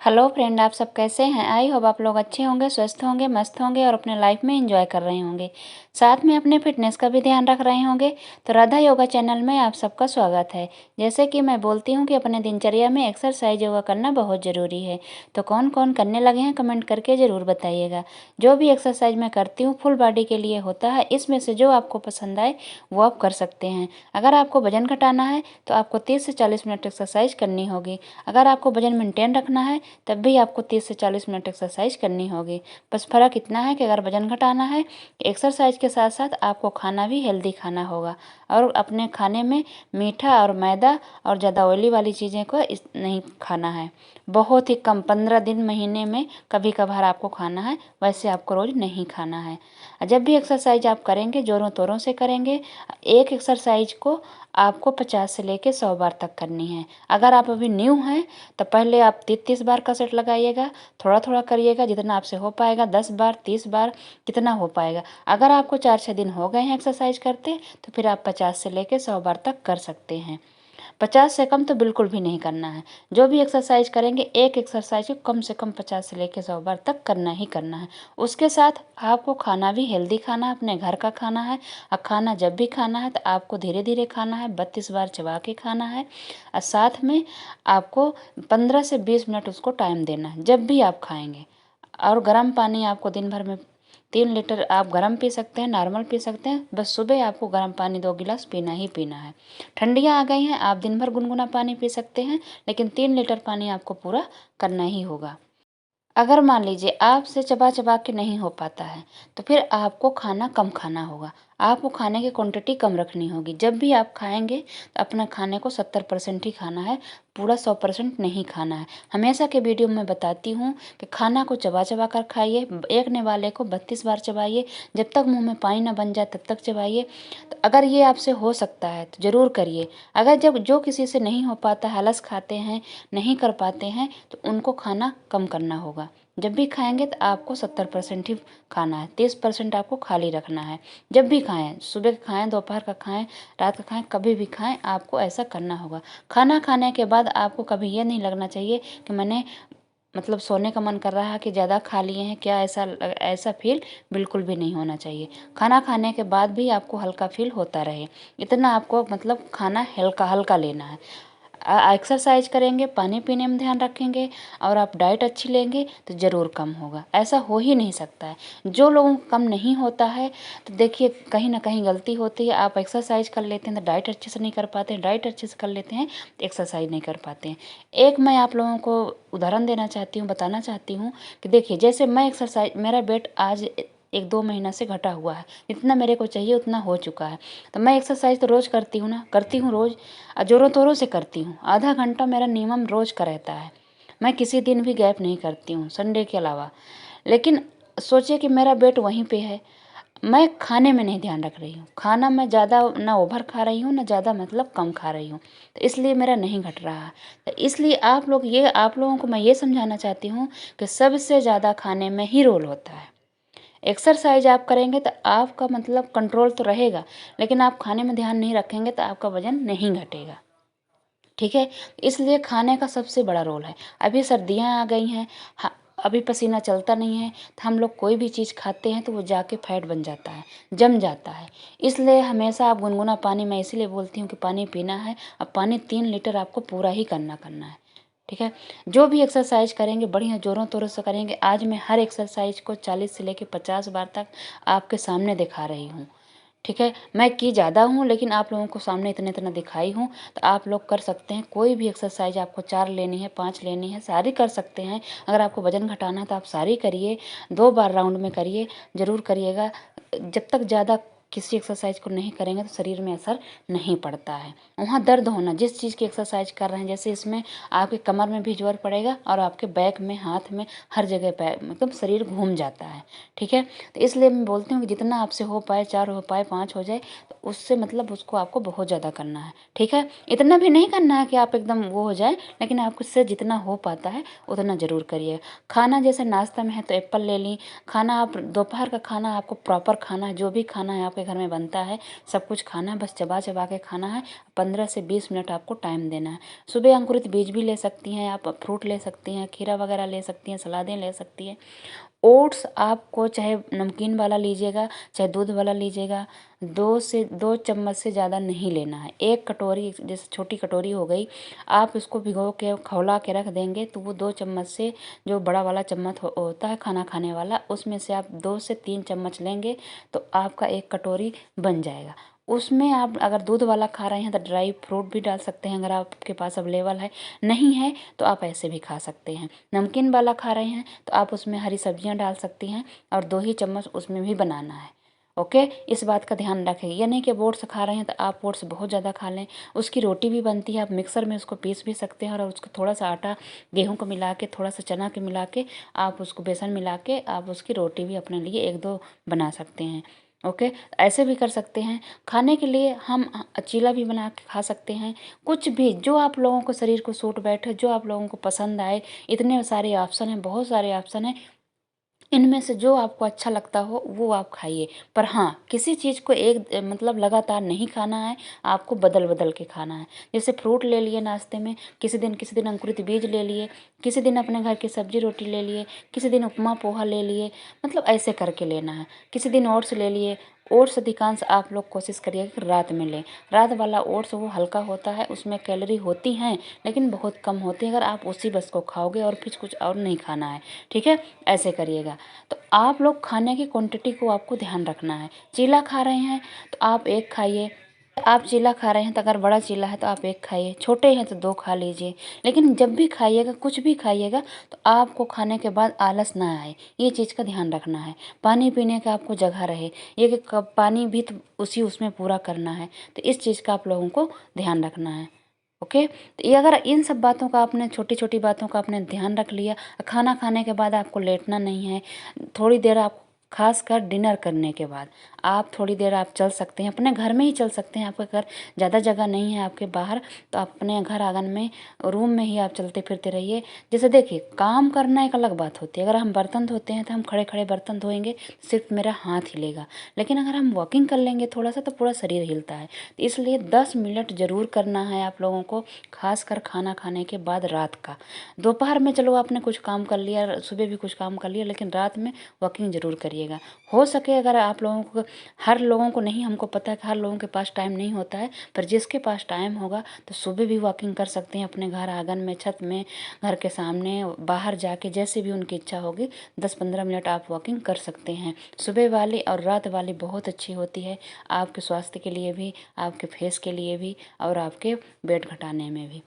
Hello friend, आप सब कैसे हैं। आई होप आप लोग अच्छे होंगे, स्वस्थ होंगे, मस्त होंगे और अपने लाइफ में एंजॉय कर रहे होंगे। साथ में अपने फिटनेस का भी ध्यान रख रहे होंगे। तो राधा योगा चैनल में आप सबका स्वागत है। जैसे कि मैं बोलती हूं कि अपने दिनचर्या में एक्सरसाइज योगा करना बहुत ज़रूरी है। तो कौन कौन करने लगे हैं कमेंट करके ज़रूर बताइएगा। जो भी एक्सरसाइज मैं करती हूँ फुल बॉडी के लिए होता है। इसमें से जो आपको पसंद आए वो आप कर सकते हैं। अगर आपको वजन घटाना है तो आपको 30 से 40 मिनट एक्सरसाइज करनी होगी। अगर आपको वजन मेंटेन रखना है तब भी आपको 30 से 40 मिनट एक्सरसाइज करनी होगी। बस फ़र्क इतना है कि अगर वजन घटाना है एक्सरसाइज के साथ साथ आपको खाना भी हेल्दी खाना होगा और अपने खाने में मीठा और मैदा और ज़्यादा ऑयली वाली चीज़ें को नहीं खाना है। बहुत ही कम 15 दिन महीने में कभी कभार आपको खाना है, वैसे आपको रोज़ नहीं खाना है। जब भी एक्सरसाइज आप करेंगे ज़ोरों तोरों से करेंगे। एक एक्सरसाइज को आपको 50 से लेकर 100 बार तक करनी है। अगर आप अभी न्यू हैं तो पहले आप 30 बार का सेट लगाइएगा। थोड़ा थोड़ा करिएगा, जितना आपसे हो पाएगा, 10 बार 30 बार कितना हो पाएगा। अगर आपको 4-6 दिन हो गए हैं एक्सरसाइज करते तो फिर आप 50 से लेकर 100 बार तक कर सकते हैं। 50 से कम तो बिल्कुल भी नहीं करना है। जो भी एक्सरसाइज करेंगे एक एक्सरसाइज को कम से कम 50 से लेकर 100 बार तक करना ही करना है। उसके साथ आपको खाना भी हेल्दी खाना है, अपने घर का खाना है। और खाना जब भी खाना है तो आपको धीरे धीरे खाना है, 32 बार चबा के खाना है। और साथ में आपको 15 से 20 मिनट उसको टाइम देना है जब भी आप खाएंगे। और गर्म पानी आपको दिन भर में 3 लीटर आप गर्म पी सकते हैं, नॉर्मल पी सकते हैं। बस सुबह आपको गर्म पानी 2 गिलास पीना ही पीना है। ठंडियाँ आ गई हैं, आप दिन भर गुनगुना पानी पी सकते हैं, लेकिन 3 लीटर पानी आपको पूरा करना ही होगा। अगर मान लीजिए आपसे चबा चबा के नहीं हो पाता है तो फिर आपको खाना कम खाना होगा। आपको खाने की क्वांटिटी कम रखनी होगी। जब भी आप खाएंगे तो अपना खाने को 70% ही खाना है, पूरा 100% नहीं खाना है। हमेशा के वीडियो में बताती हूँ कि खाना को चबा चबा कर खाइए। एक निवाले को 32 बार चबाइए, जब तक मुंह में पानी ना बन जाए तब तक चबाइए। तो अगर ये आपसे हो सकता है तो ज़रूर करिए। अगर जब जो किसी से नहीं हो पाता, आलस खाते हैं, नहीं कर पाते हैं, तो उनको खाना कम करना होगा। जब भी खाएंगे तो आपको 70% ही खाना है, 30% आपको खाली रखना है। जब भी खाएं, सुबह खाएं, दोपहर का खाएं, रात का खाएं, कभी भी खाएं, आपको ऐसा करना होगा। खाना खाने के बाद आपको कभी ये नहीं लगना चाहिए कि मैंने मतलब सोने का मन कर रहा है कि ज़्यादा खा लिए हैं क्या, ऐसा ऐसा फील बिल्कुल भी नहीं होना चाहिए। खाना खाने के बाद भी आपको हल्का फील होता रहे, इतना आपको मतलब खाना हल्का हल्का लेना है। एक्सरसाइज करेंगे, पानी पीने में ध्यान रखेंगे और आप डाइट अच्छी लेंगे तो ज़रूर कम होगा। ऐसा हो ही नहीं सकता है। जो लोगों को कम नहीं होता है तो देखिए कहीं ना कहीं गलती होती है। आप एक्सरसाइज कर लेते हैं तो डाइट अच्छे से नहीं कर पाते हैं, डाइट अच्छे से कर लेते हैं तो एक्सरसाइज नहीं कर पाते हैं। एक मैं आप लोगों को उदाहरण देना चाहती हूँ, बताना चाहती हूँ कि देखिए जैसे मैं एक्सरसाइज, मेरा वेट आज 1-2 महीना से घटा हुआ है, जितना मेरे को चाहिए उतना हो चुका है। तो मैं एक्सरसाइज तो रोज़ करती हूँ ना, करती हूँ रोज़, ज़ोरों तोरों से करती हूँ। आधा घंटा मेरा नियमम रोज़ का रहता है। मैं किसी दिन भी गैप नहीं करती हूँ संडे के अलावा। लेकिन सोचिए कि मेरा वेट वहीं पे है, मैं खाने में नहीं ध्यान रख रही हूँ। खाना मैं ज़्यादा ना ओवर खा रही हूँ ना ज़्यादा मतलब कम खा रही हूँ, तो इसलिए मेरा नहीं घट रहा है। तो इसलिए आप लोगों को मैं ये समझाना चाहती हूँ कि सबसे ज़्यादा खाने में ही रोल होता है। एक्सरसाइज आप करेंगे तो आपका मतलब कंट्रोल तो रहेगा, लेकिन आप खाने में ध्यान नहीं रखेंगे तो आपका वजन नहीं घटेगा। ठीक है, इसलिए खाने का सबसे बड़ा रोल है। अभी सर्दियाँ आ गई हैं, अभी पसीना चलता नहीं है तो हम लोग कोई भी चीज़ खाते हैं तो वो जाके फैट बन जाता है, जम जाता है। इसलिए हमेशा आप गुनगुना पानी, मैं इसीलिए बोलती हूँ कि पानी पीना है। अब पानी 3 लीटर आपको पूरा ही करना है। ठीक है, जो भी एक्सरसाइज करेंगे बढ़िया ज़ोरों तोरों से करेंगे। आज मैं हर एक्सरसाइज को 40 से लेकर 50 बार तक आपके सामने दिखा रही हूँ। ठीक है, मैं की ज़्यादा हूँ लेकिन आप लोगों को सामने इतना इतना दिखाई हूँ, तो आप लोग कर सकते हैं। कोई भी एक्सरसाइज आपको 4 लेनी है, 5 लेनी है, सारी कर सकते हैं। अगर आपको वजन घटाना है तो आप सारी करिए, 2 बार राउंड में करिए, ज़रूर करिएगा। जब तक ज़्यादा किसी एक्सरसाइज को नहीं करेंगे तो शरीर में असर नहीं पड़ता है। वहाँ दर्द होना, जिस चीज़ की एक्सरसाइज कर रहे हैं, जैसे इसमें आपके कमर में भी जोर पड़ेगा और आपके बैक में, हाथ में, हर जगह पे मतलब शरीर घूम जाता है। ठीक है, तो इसलिए मैं बोलती हूँ कि जितना आपसे हो पाए, 4 हो पाए, 5 हो जाए, तो उससे मतलब उसको आपको बहुत ज़्यादा करना है। ठीक है, इतना भी नहीं करना है कि आप एकदम वो हो जाए, लेकिन आपको से जितना हो पाता है उतना ज़रूर करिए। खाना जैसे नाश्ता में है तो एप्पल ले ली। खाना आप दोपहर का खाना आपको प्रॉपर खाना है, जो भी खाना है आप आपके घर में बनता है, सब कुछ खाना, बस चबा चबा के खाना है। 15 से 20 मिनट आपको टाइम देना है। सुबह अंकुरित बीज भी ले सकती हैं आप, फ्रूट ले सकती हैं, खीरा वगैरह ले सकती हैं, सलादें ले सकती हैं। ओट्स आपको चाहे नमकीन वाला लीजिएगा चाहे दूध वाला लीजिएगा, 2 चम्मच से ज़्यादा नहीं लेना है। 1 कटोरी, जैसे छोटी कटोरी हो गई, आप इसको भिगो के खौला के रख देंगे तो वो 2 चम्मच से, जो बड़ा वाला चम्मच होता है खाना खाने वाला, उसमें से आप 2 से 3 चम्मच लेंगे तो आपका 1 कटोरी बन जाएगा। उसमें आप अगर दूध वाला खा रहे हैं तो ड्राई फ्रूट भी डाल सकते हैं, अगर आपके पास अवेलेबल है। नहीं है तो आप ऐसे भी खा सकते हैं। नमकीन वाला खा रहे हैं तो आप उसमें हरी सब्जियां डाल सकती हैं और 2 ही चम्मच उसमें भी बनाना है। ओके, इस बात का ध्यान रखें। यह नहीं कि ओट्स खा रहे हैं तो आप ओट्स बहुत ज़्यादा खा लें। उसकी रोटी भी बनती है, आप मिक्सर में उसको पीस भी सकते हैं और उसको थोड़ा सा आटा गेहूं को मिला के, थोड़ा सा चना के मिला के, आप उसको बेसन मिला के आप उसकी रोटी भी अपने लिए 1-2 बना सकते हैं। ओके, ऐसे भी कर सकते हैं। खाने के लिए हम चीला भी बना के खा सकते हैं। कुछ भी जो आप लोगों को शरीर को सूट बैठे, जो आप लोगों को पसंद आए, इतने सारे ऑप्शन हैं, बहुत सारे ऑप्शन हैं। इनमें से जो आपको अच्छा लगता हो वो आप खाइए। पर हाँ, किसी चीज़ को एक मतलब लगातार नहीं खाना है, आपको बदल बदल के खाना है। जैसे फ्रूट ले लिए नाश्ते में, किसी दिन अंकुरित बीज ले लिए, किसी दिन अपने घर की सब्जी रोटी ले लिए, किसी दिन उपमा पोहा ले लिए, मतलब ऐसे करके लेना है। किसी दिन ओट्स ले लिए। ओट्स अधिकांश आप लोग कोशिश करिएगा कि रात में लें। रात वाला ओट्स वो हल्का होता है, उसमें कैलोरी होती हैं लेकिन बहुत कम होती है, अगर आप उसी बस को खाओगे और फिर कुछ और नहीं खाना है। ठीक है, ऐसे करिएगा। तो आप लोग खाने की क्वांटिटी को आपको ध्यान रखना है। चीला खा रहे हैं तो आप 1 खाइए। आप चीला खा रहे हैं तो अगर बड़ा चीला है तो आप 1 खाइए, छोटे हैं तो 2 खा लीजिए। लेकिन जब भी खाइएगा, कुछ भी खाइएगा, तो आपको खाने के बाद आलस ना आए, ये चीज़ का ध्यान रखना है। पानी पीने का आपको जगह रहे, ये कि कब पानी भी तो उसी उसमें पूरा करना है, तो इस चीज़ का आप लोगों को ध्यान रखना है। ओके, तो ये अगर इन सब बातों का आपने, छोटी छोटी बातों का आपने ध्यान रख लिया, खाना खाने के बाद आपको लेटना नहीं है। थोड़ी देर आप, खासकर डिनर करने के बाद आप थोड़ी देर आप चल सकते हैं, अपने घर में ही चल सकते हैं। आपके घर ज़्यादा जगह नहीं है आपके बाहर, तो आप अपने घर आंगन में, रूम में ही आप चलते फिरते रहिए। जैसे देखिए, काम करना एक अलग बात होती है। अगर हम बर्तन धोते हैं तो हम खड़े खड़े बर्तन धोएंगे, सिर्फ मेरा हाथ हिलेगा। लेकिन अगर हम वॉकिंग कर लेंगे थोड़ा सा तो पूरा शरीर हिलता है। तो इसलिए 10 मिनट ज़रूर करना है आप लोगों को, खासकर खाना खाने के बाद रात का। दोपहर में चलो आपने कुछ काम कर लिया, सुबह भी कुछ काम कर लिया, लेकिन रात में वॉकिंग ज़रूर करिएगा। हो सके, अगर आप लोगों को, हर लोगों को नहीं, हमको पता है कि हर लोगों के पास टाइम नहीं होता है, पर जिसके पास टाइम होगा तो सुबह भी वॉकिंग कर सकते हैं अपने घर आंगन में, छत में, घर के सामने, बाहर जाके, जैसे भी उनकी इच्छा होगी 10-15 मिनट आप वॉकिंग कर सकते हैं। सुबह वाली और रात वाली बहुत अच्छी होती है, आपके स्वास्थ्य के लिए भी, आपके फेस के लिए भी और आपके वेट घटाने में भी।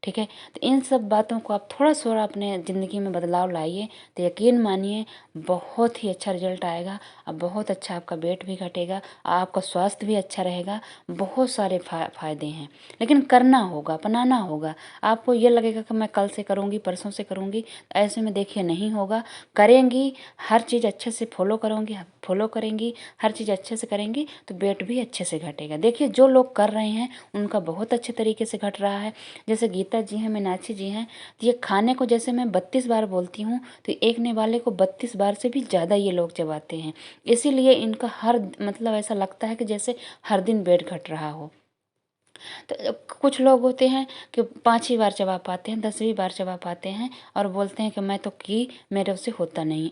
ठीक है, तो इन सब बातों को आप थोड़ा थोड़ा अपने ज़िंदगी में बदलाव लाइए, तो यकीन मानिए बहुत ही अच्छा रिजल्ट आएगा। अब बहुत अच्छा आपका वेट भी घटेगा, आपका स्वास्थ्य भी अच्छा रहेगा। बहुत सारे फ़ायदे हैं, लेकिन करना होगा, अपनाना होगा। आपको ये लगेगा कि मैं कल से करूँगी, परसों से करूँगी, ऐसे में देखिए नहीं होगा। करेंगी, हर चीज़ अच्छे से फॉलो करेंगी, हर चीज़ अच्छे से करेंगी तो वेट भी अच्छे से घटेगा। देखिए, जो लोग कर रहे हैं उनका बहुत अच्छे तरीके से घट रहा है। जैसे गीता जी हैं, मीनाक्षी जी हैं, तो ये खाने को जैसे मैं 32 बार बोलती हूँ, तो एक ने वाले को 32 बार से भी ज़्यादा ये लोग चबाते हैं। इसीलिए इनका हर, मतलब ऐसा लगता है कि जैसे हर दिन वेट घट रहा हो। तो कुछ लोग होते हैं कि 5 ही बार चबा पाते हैं, 10वीं बार चबा पाते हैं और बोलते हैं कि मैं तो मेरे से होता नहीं,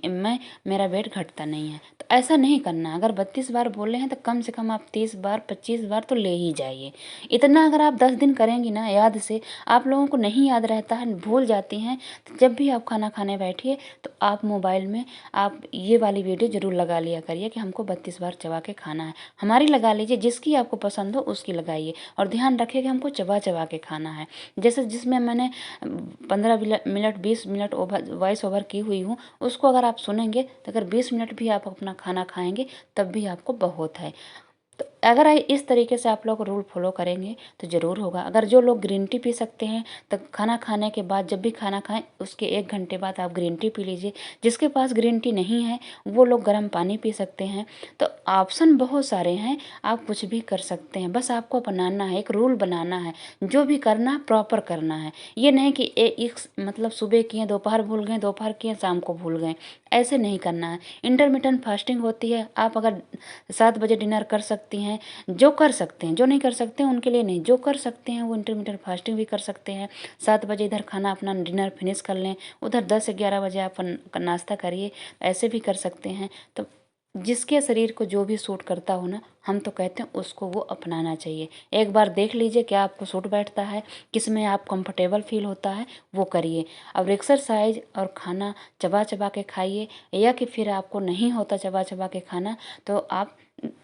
मेरा वेट घटता नहीं है। तो ऐसा नहीं करना। अगर 32 बार बोले हैं तो कम से कम आप 30 बार, 25 बार तो ले ही जाइए। इतना अगर आप 10 दिन करेंगी ना याद से, आप लोगों को नहीं याद रहता है, भूल जाती हैं, तो जब भी आप खाना खाने बैठिए तो आप मोबाइल में आप ये वाली वीडियो ज़रूर लगा लिया करिए कि हमको 32 बार चबा के खाना है। हमारी लगा लीजिए, जिसकी आपको पसंद हो उसकी लगाइए, और ध्यान रखिए कि हमको चबा चबा के खाना है। जैसे जिसमें मैंने 15 मिनट 20 मिनट वॉइस ओवर की हुई हूँ, उसको अगर आप सुनेंगे तो अगर 20 मिनट भी आप अपना खाना खाएंगे तब भी आपको बहुत है। तो अगर इस तरीके से आप लोग रूल फॉलो करेंगे तो ज़रूर होगा। अगर जो लोग ग्रीन टी पी सकते हैं तो खाना खाने के बाद, जब भी खाना खाएं उसके 1 घंटे बाद आप ग्रीन टी पी लीजिए। जिसके पास ग्रीन टी नहीं है वो लोग गर्म पानी पी सकते हैं। तो ऑप्शन बहुत सारे हैं, आप कुछ भी कर सकते हैं। बस आपको अपनाना है, एक रूल बनाना है, जो भी करना है प्रॉपर करना है। ये नहीं कि एक मतलब सुबह किए दोपहर भूल गए, दोपहर किए शाम को भूल गए, ऐसे नहीं करना है। इंटरमिटेंट फास्टिंग होती है। आप अगर 7 बजे डिनर कर सकती हैं, जो कर सकते हैं, जो नहीं कर सकते हैं उनके लिए नहीं, जो कर सकते हैं वो इंटरमिटेंट फास्टिंग भी कर सकते हैं। 7 बजे इधर खाना अपना डिनर फिनिश कर लें, उधर 10-11 बजे आप नाश्ता करिए, ऐसे भी कर सकते हैं। तो जिसके शरीर को जो भी सूट करता हो ना, हम तो कहते हैं उसको वो अपनाना चाहिए। एक बार देख लीजिए क्या आपको सूट बैठता है, किस में आप कंफर्टेबल फील होता है, वो करिए। अब एक्सरसाइज और खाना चबा चबा के खाइए, या कि फिर आपको नहीं होता चबा चबा के खाना तो आप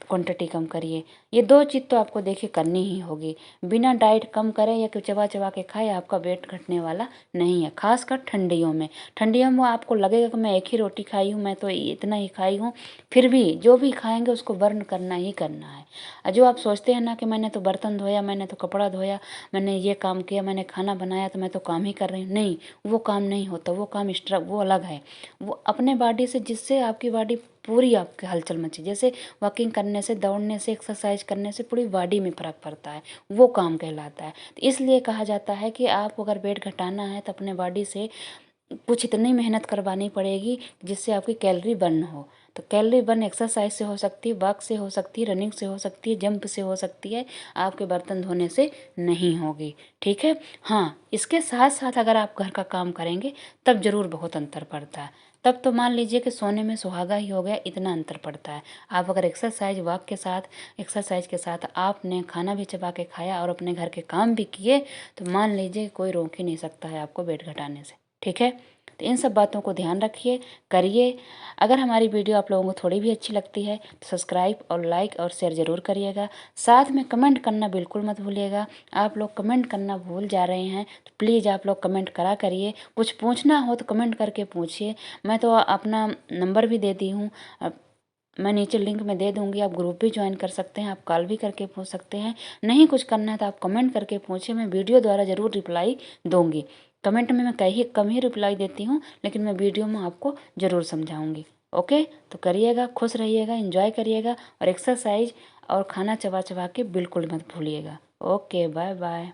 क्वांटिटी कम करिए। ये 2 चीज़ तो आपको देखिए करनी ही होगी। बिना डाइट कम करें या कि चबा चबा के खाए आपका वेट घटने वाला नहीं है। खासकर ठंडियों में, ठंडियों में आपको लगेगा कि मैं एक ही रोटी खाई हूँ, मैं तो इतना ही खाई हूँ, फिर भी जो भी खाएंगे उसको बर्न करना ही करना है। और जो आप सोचते हैं ना कि मैंने तो बर्तन धोया, मैंने तो कपड़ा धोया, मैंने ये काम किया, मैंने खाना बनाया तो मैं तो काम ही कर रही हूँ, नहीं, वो काम नहीं होता। वो काम वो अलग है। वो अपने बॉडी से, जिससे आपकी बॉडी पूरी आपकी हलचल मची, जैसे वॉकिंग करने से, दौड़ने से, एक्सरसाइज करने से पूरी बॉडी में फर्क पड़ता है, वो काम कहलाता है। तो इसलिए कहा जाता है कि आप अगर वेट घटाना है तो अपने बॉडी से कुछ इतनी मेहनत करवानी पड़ेगी जिससे आपकी कैलोरी बर्न हो। तो कैलोरी बर्न एक्सरसाइज से हो सकती है, वॉक से हो सकती है, रनिंग से हो सकती है, जंप से हो सकती है, आपके बर्तन धोने से नहीं होगी। ठीक है। हाँ, इसके साथ साथ अगर आप घर का काम करेंगे तब ज़रूर बहुत अंतर पड़ता है। तब तो मान लीजिए कि सोने में सुहागा ही हो गया, इतना अंतर पड़ता है। आप अगर एक्सरसाइज के साथ आपने खाना भी चबा के खाया और अपने घर के काम भी किए तो मान लीजिए कोई रोक ही नहीं सकता है आपको वेट घटाने से। ठीक है। तो इन सब बातों को ध्यान रखिए, करिए। अगर हमारी वीडियो आप लोगों को थोड़ी भी अच्छी लगती है तो सब्सक्राइब और लाइक और शेयर ज़रूर करिएगा। साथ में कमेंट करना बिल्कुल मत भूलिएगा। आप लोग कमेंट करना भूल जा रहे हैं तो प्लीज़ आप लोग कमेंट करा करिए। कुछ पूछना हो तो कमेंट करके पूछिए। मैं तो अपना नंबर भी दे दी हूँ, मैं नीचे लिंक में दे दूँगी। आप ग्रुप भी ज्वाइन कर सकते हैं, आप कॉल भी करके पूछ सकते हैं। नहीं कुछ करना है तो आप कमेंट करके पूछिए, मैं वीडियो द्वारा ज़रूर रिप्लाई दूँगी। कमेंट में मैं कम ही रिप्लाई देती हूँ, लेकिन मैं वीडियो में आपको ज़रूर समझाऊँगी। ओके, तो करिएगा, खुश रहिएगा, एंजॉय करिएगा और एक्सरसाइज और खाना चबा चबा के बिल्कुल मत भूलिएगा। Okay, bye bye.